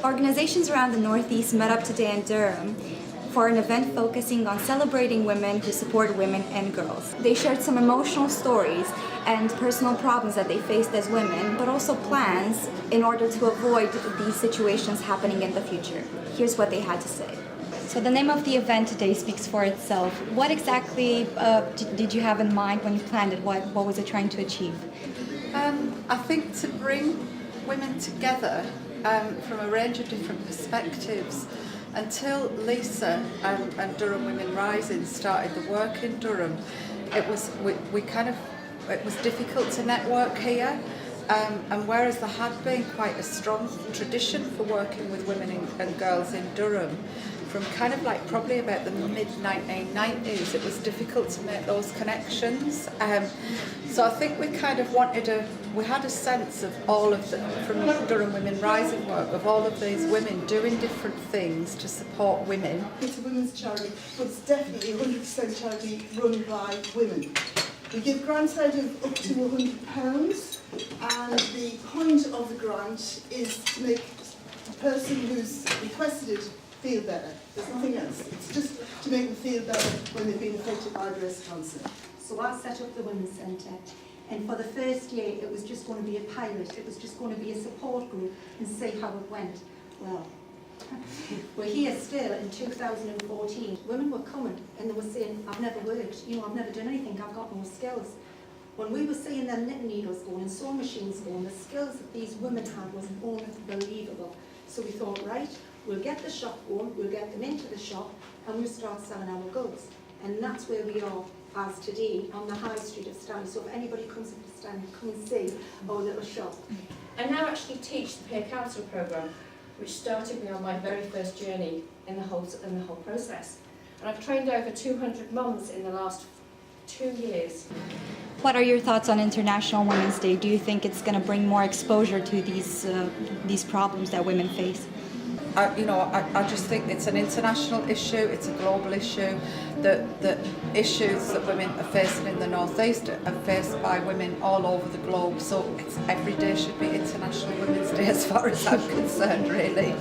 Organizations around the Northeast met up today in Durham for an event focusing on celebrating women who support women and girls. They shared some emotional stories and personal problems that they faced as women, but also plans in order to avoid these situations happening in the future. Here's what they had to say. So the name of the event today speaks for itself. What exactly did you have in mind when you planned it? What was it trying to achieve? I think to bring women together from a range of different perspectives. Until Lisa and Durham Women Rising started the work in Durham, it was difficult to network here. And whereas there had been quite a strong tradition for working with women and girls in Durham, from kind of like probably about the mid-1990s, it was difficult to make those connections. So I think we kind of we had a sense of all of from Durham Women Rising work, of all of these women doing different things to support women. It's a women's charity, but it's definitely 100% charity run by women. We give grants out of up to £100, and the point of the grant is to make the person who's requested it feel better. There's nothing else. It's just to make them feel better when they've been affected by breast cancer. So I set up the Women's Centre, and for the first year it was just going to be a pilot. It was just going to be a support group and see how it went. Well, we're here still in 2014. Women were coming and they were saying, I've never worked, I've never done anything, I've got no skills. When we were seeing them knitting needles going and sewing machines going, the skills that these women had was unbelievable. So we thought, right, we'll get the shop going, we'll get them into the shop, and we'll start selling our goods. And that's where we are as today, on the high street of Stanley. So if anybody comes up to Stanley, come and see our little shop. I now actually teach the peer counsellor programme, which started me on my very first journey in the whole process. And I've trained over 200 mums in the last 2 years. What are your thoughts on International Women's Day? Do you think it's going to bring more exposure to these problems that women face? I just think it's an international issue, it's a global issue. The issues that women are facing in the North East are faced by women all over the globe, so every day should be International Women's Day as far as I'm concerned, really.